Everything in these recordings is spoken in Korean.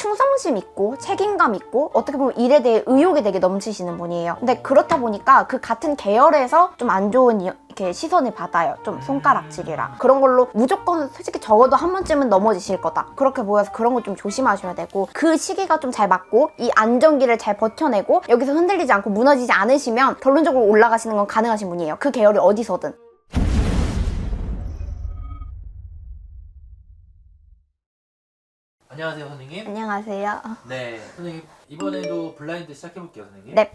충성심 있고 책임감 있고 어떻게 보면 일에 대해 의욕이 되게 넘치시는 분이에요. 근데 그렇다 보니까 그 같은 계열에서 좀 안 좋은 이렇게 시선을 받아요. 좀 손가락질이라 그런 걸로 무조건 솔직히 적어도 한 번쯤은 넘어지실 거다 그렇게 보여서 그런 거 좀 조심하셔야 되고, 그 시기가 좀 잘 맞고 이 안정기를 잘 버텨내고 여기서 흔들리지 않고 무너지지 않으시면 결론적으로 올라가시는 건 가능하신 분이에요. 그 계열이 어디서든. 안녕하세요, 선생님. 안녕하세요. 네, 선생님 이번에도 블라인드 시작해볼게요, 선생님. 네.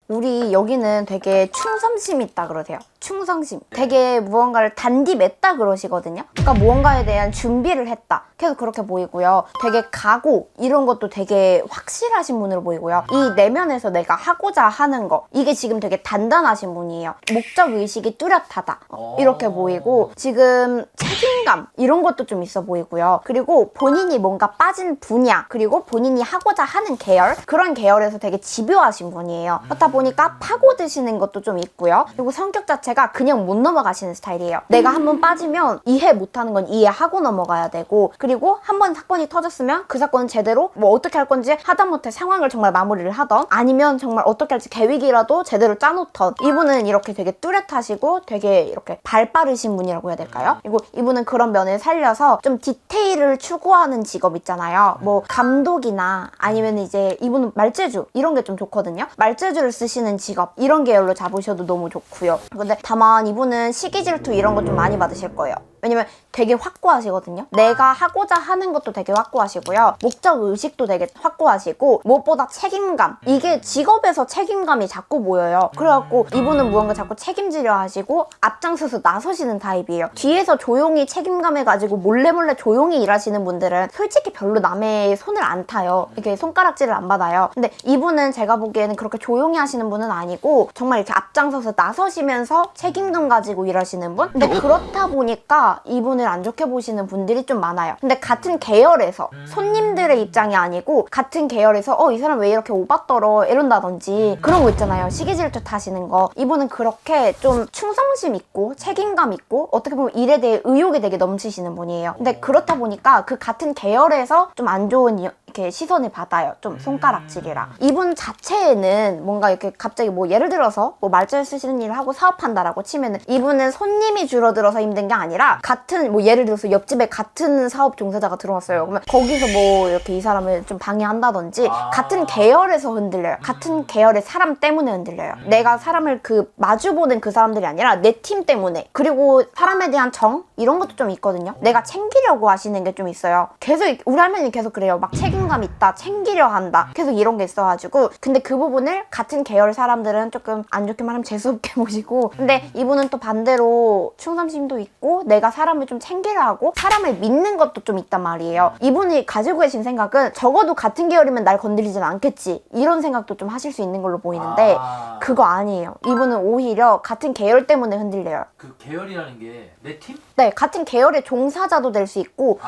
우리 여기는 되게 충성심 있다 그러세요. 충성심. 되게 무언가를 단디 맺다 그러시거든요. 그러니까 무언가에 대한 준비를 했다. 계속 그렇게 보이고요. 되게 각오 이런 것도 되게 확실하신 분으로 보이고요. 이 내면에서 내가 하고자 하는 거 이게 지금 되게 단단하신 분이에요. 목적 의식이 뚜렷하다. 이렇게 보이고 지금 책임감 이런 것도 좀 있어 보이고요. 그리고 본인이 뭔가 빠진 분야 그리고 본인이 하고자 하는 계열 그런 계열에서 되게 집요하신 분이에요. 그렇다 보니까 파고드시는 것도 좀 있고요. 그리고 성격 자체가 그냥 못 넘어가시는 스타일이에요. 내가 한번 빠지면 이해 못하는 건 이해하고 넘어가야 되고, 그리고 한번 사건이 터졌으면 그 사건은 제대로 뭐 어떻게 할 건지 하다못해 상황을 정말 마무리를 하던 아니면 정말 어떻게 할지 계획이라도 제대로 짜놓던, 이분은 이렇게 되게 뚜렷하시고 되게 이렇게 발 빠르신 분이라고 해야 될까요? 그리고 이분은 그런 면을 살려서 좀 디테일을 추구하는 직업 있잖아요. 뭐 감독이나 아니면 이제 이분은 말재주 이런 게 좀 좋거든요. 말재주를 쓰시는 직업 이런 계열로 잡으셔도 너무 좋고요. 근데 다만 이분은 시기 질투 이런 거 좀 많이 받으실 거예요. 왜냐면 되게 확고하시거든요. 내가 하고자 하는 것도 되게 확고하시고요. 목적 의식도 되게 확고하시고 무엇보다 책임감. 이게 직업에서 책임감이 자꾸 보여요. 그래갖고 이분은 무언가 자꾸 책임지려 하시고 앞장서서 나서시는 타입이에요. 뒤에서 조용히 책임감을 가지고 몰래 조용히 일하시는 분들은 솔직히 별로 남의 손을 안 타요. 이렇게 손가락질을 안 받아요. 근데 이분은 제가 보기에는 그렇게 조용히 하시는 분은 아니고 정말 이렇게 앞장서서 나서시면서 책임감 가지고 일하시는 분? 근데 그렇다 보니까 이분을 안 좋게 보시는 분들이 좀 많아요. 근데 같은 계열에서 손님들의 입장이 아니고 같은 계열에서 이 사람 왜 이렇게 오바 떨어 이런다든지 그런 거 있잖아요. 시기 질투 타시는 거. 이분은 그렇게 좀 충성심 있고 책임감 있고 어떻게 보면 일에 대해 의욕이 되게 넘치시는 분이에요. 근데 그렇다 보니까 그 같은 계열에서 좀 안 좋은 이렇게 시선을 받아요. 좀 손가락질이라. 이분 자체에는 뭔가 이렇게 갑자기 뭐 예를 들어서 뭐 말재주 쓰시는 일을 하고 사업한다라고 치면은 이분은 손님이 줄어들어서 힘든 게 아니라 같은 뭐 예를 들어서 옆집에 같은 사업 종사자가 들어왔어요. 그러면 거기서 뭐 이렇게 이 사람을 좀 방해한다든지 같은 계열에서 흔들려요. 같은 계열의 사람 때문에 흔들려요. 내가 사람을 그 마주보는 그 사람들이 아니라 내 팀 때문에. 그리고 사람에 대한 정 이런 것도 좀 있거든요. 내가 챙기려고 하시는 게 좀 있어요. 계속 우리 할머니 계속 그래요. 막 책임감 있다, 챙기려 한다, 계속 이런 게 있어가지고. 근데 그 부분을 같은 계열 사람들은 조금 안 좋게 말하면 재수없게 보시고, 근데 이분은 또 반대로 충성심도 있고 내가 사람을 좀 챙기려 하고 사람을 믿는 것도 좀 있단 말이에요. 이분이 가지고 계신 생각은 적어도 같은 계열이면 날 건드리진 않겠지 이런 생각도 좀 하실 수 있는 걸로 보이는데 그거 아니에요. 이분은 오히려 같은 계열 때문에 흔들려요. 그 계열이라는 게 내 팀? 네, 같은 계열의 종사자도 될 수 있고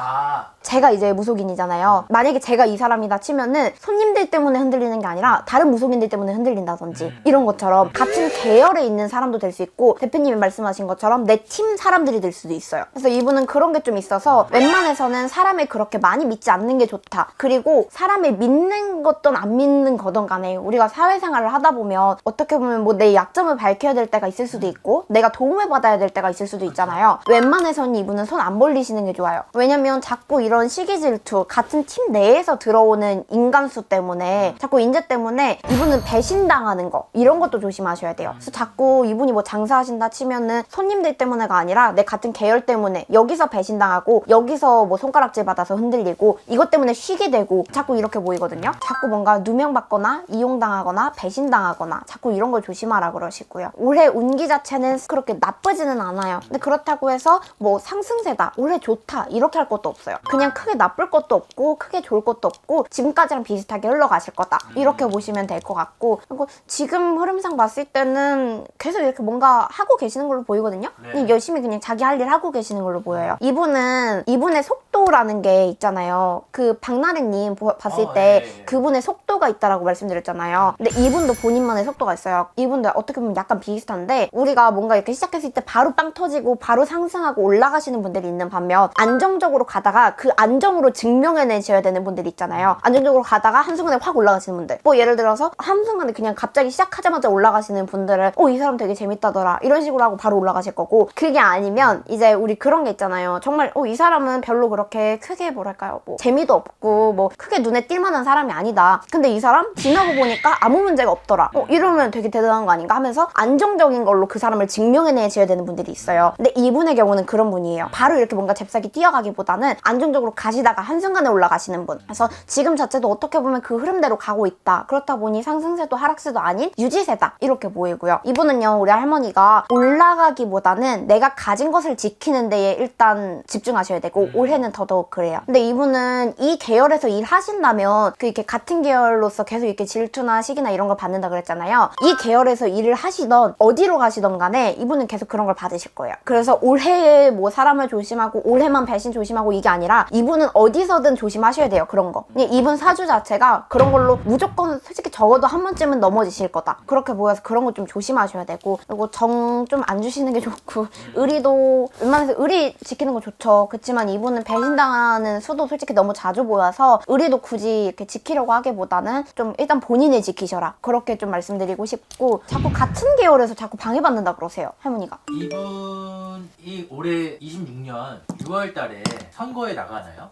제가 이제 무속인이잖아요. 만약에 제가 이 사람이다 치면은 손님들 때문에 흔들리는 게 아니라 다른 무속인들 때문에 흔들린다든지 이런 것처럼 같은 계열에 있는 사람도 될 수 있고 대표님이 말씀하신 것처럼 내 팀 사람들이 될 수도 있어요. 그래서 이분은 그런 게 좀 있어서 웬만해서는 사람을 그렇게 많이 믿지 않는 게 좋다. 그리고 사람을 믿는 것든 안 믿는 거든 간에 우리가 사회생활을 하다 보면 어떻게 보면 뭐 내 약점을 밝혀야 될 때가 있을 수도 있고 내가 도움을 받아야 될 때가 있을 수도 있잖아요. 웬만해서는 이분은 손 안 벌리시는 게 좋아요. 왜냐면 자꾸 이런 시기 질투 같은 팀 내에서 들어오는 인간수 때문에 자꾸 인재 때문에 이분은 배신당하는 거 이런 것도 조심하셔야 돼요. 그래서 자꾸 이분이 뭐 장사하신다 치면은 손님들 때문에가 아니라 내 같은 계열 때문에 여기서 배신당하고 여기서 뭐 손가락질 받아서 흔들리고 이것 때문에 쉬게 되고 자꾸 이렇게 보이거든요. 자꾸 뭔가 누명받거나 이용당하거나 배신당하거나 자꾸 이런 걸 조심하라 그러시고요. 올해 운기 자체는 그렇게 나쁘지는 않아요. 근데 그렇다고 해서 뭐 상승세다, 올해 좋다 이렇게 할 것도 없어요. 그냥 크게 나쁠 것도 없고 크게 좋을 것도 없고 지금까지랑 비슷하게 흘러가실 거다 이렇게 보시면 될 것 같고, 그리고 지금 흐름상 봤을 때는 계속 이렇게 뭔가 하고 계시는 걸로 보이거든요. 그냥 열심히 그냥 자기 할 일 하고 계시는 걸로 보여요. 이분의 속도라는 게 있잖아요. 그 박나래님 봤을 때 그분의 속도가 있다라고 말씀드렸잖아요. 근데 이분도 본인만의 속도가 있어요. 이분도 어떻게 보면 약간 비슷한데 우리가 뭔가 이렇게 시작했을 때 바로 빵 터지고 바로 상승하고 자꾸 올라가시는 분들이 있는 반면 안정적으로 가다가 그 안정으로 증명해내셔야 되는 분들이 있잖아요. 안정적으로 가다가 한순간에 확 올라가시는 분들. 뭐 예를 들어서 한순간에 그냥 갑자기 시작하자마자 올라가시는 분들은 이 사람 되게 재밌다더라 이런 식으로 하고 바로 올라가실 거고, 그게 아니면 이제 우리 그런 게 있잖아요. 정말 이 사람은 별로 그렇게 크게 뭐랄까요, 뭐 재미도 없고 뭐 크게 눈에 띌 만한 사람이 아니다. 근데 이 사람 지나고 보니까 아무 문제가 없더라. 이러면 되게 대단한 거 아닌가 하면서 안정적인 걸로 그 사람을 증명해내셔야 되는 분들이 있어요. 근데 이분의 경우는 그런 분이에요. 바로 이렇게 뭔가 잽싸게 뛰어가기보다는 안정적으로 가시다가 한순간에 올라가시는 분. 그래서 지금 자체도 어떻게 보면 그 흐름대로 가고 있다. 그렇다 보니 상승세도 하락세도 아닌 유지세다. 이렇게 보이고요. 이분은요, 우리 할머니가 올라가기보다는 내가 가진 것을 지키는 데에 일단 집중하셔야 되고, 올해는 더더욱 그래요. 근데 이분은 이 계열에서 일하신다면 그 이렇게 같은 계열로서 계속 이렇게 질투나 시기나 이런 걸 받는다 그랬잖아요. 이 계열에서 일을 하시던 어디로 가시던 간에 이분은 계속 그런 걸 받으실 거예요. 그래서 올해에 뭐 사람을 조심하고 올해만 배신 조심하고 이게 아니라 이분은 어디서든 조심하셔야 돼요. 그런 거. 그냥 이분 사주 자체가 그런 걸로 무조건 솔직히 적어도 한 번쯤은 넘어지실 거다. 그렇게 보여서 그런 거 좀 조심하셔야 되고, 그리고 정 좀 안 주시는 게 좋고, 의리도 웬만해서 의리 지키는 거 좋죠. 그렇지만 이분은 배신당하는 수도 솔직히 너무 자주 보여서 의리도 굳이 이렇게 지키려고 하기보다는 좀 일단 본인을 지키셔라. 그렇게 좀 말씀드리고 싶고, 자꾸 같은 계열에서 자꾸 방해받는다 그러세요, 할머니가. 이분이 올해 26년 6월 달에 선거에 나가나요?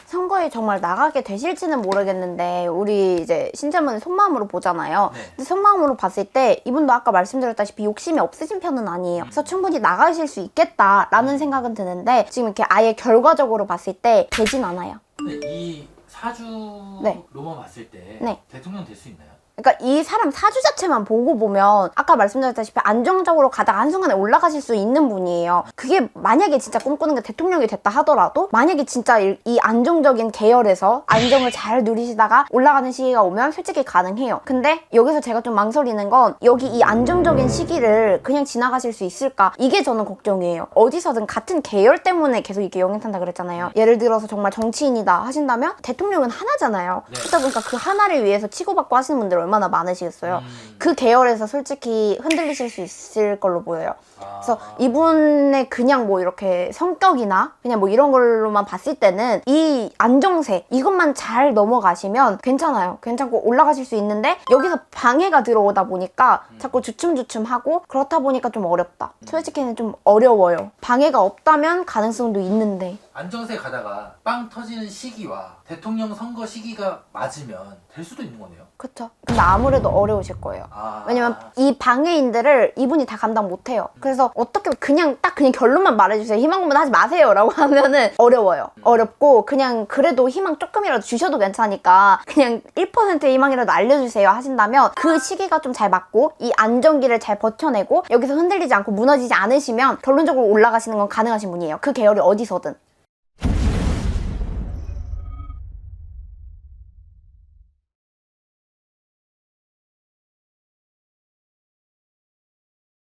선거에 정말 나가게 되실지는 모르겠는데, 우리 이제 신자분의 속마음으로 보잖아요. 네. 근데 속마음으로 봤을 때 이분도 아까 말씀드렸다시피 욕심이 없으신 편은 아니에요. 그래서 충분히 나가실 수 있겠다라는 생각은 드는데, 지금 이렇게 아예 결과적으로 봤을 때 되진 않아요. 근데 이 네. 사주로만 봤을 때 네. 대통령 될 수 있나요? 그러니까 이 사람 사주 자체만 보고 보면 아까 말씀드렸다시피 안정적으로 가다가 한순간에 올라가실 수 있는 분이에요. 그게 만약에 진짜 꿈꾸는 게 대통령이 됐다 하더라도, 만약에 진짜 이 안정적인 계열에서 안정을 잘 누리시다가 올라가는 시기가 오면 솔직히 가능해요. 근데 여기서 제가 좀 망설이는 건, 여기 이 안정적인 시기를 그냥 지나가실 수 있을까? 이게 저는 걱정이에요. 어디서든 같은 계열 때문에 계속 이렇게 영향탄다 그랬잖아요. 예를 들어서 정말 정치인이다 하신다면 대통령은 하나잖아요. 네. 그러다 보니까 그 하나를 위해서 치고받고 하시는 분들 얼마나 많으시겠어요. 그 계열에서 솔직히 흔들리실 수 있을 걸로 보여요. 그래서 이분의 그냥 뭐 이렇게 성격이나 그냥 뭐 이런 걸로만 봤을 때는 이 안정세 이것만 잘 넘어가시면 괜찮아요. 괜찮고 올라가실 수 있는데, 여기서 방해가 들어오다 보니까 자꾸 주춤주춤하고, 그렇다 보니까 좀 어렵다. 솔직히는 좀 어려워요. 방해가 없다면 가능성도 있는데. 안정세 가다가 빵 터지는 시기와 대통령 선거 시기가 맞으면 될 수도 있는 거네요. 그쵸. 근데 아무래도 어려우실 거예요. 왜냐면 이 방해인들을 이분이 다 감당 못해요. 그래서 어떻게 그냥 결론만 말해주세요. 희망고문 하지 마세요 라고 하면은 어려워요. 어렵고, 그냥 그래도 희망 조금이라도 주셔도 괜찮으니까 그냥 1%의 희망이라도 알려주세요 하신다면, 그 시기가 좀 잘 맞고 이 안정기를 잘 버텨내고 여기서 흔들리지 않고 무너지지 않으시면 결론적으로 올라가시는 건 가능하신 분이에요. 그 계열이 어디서든.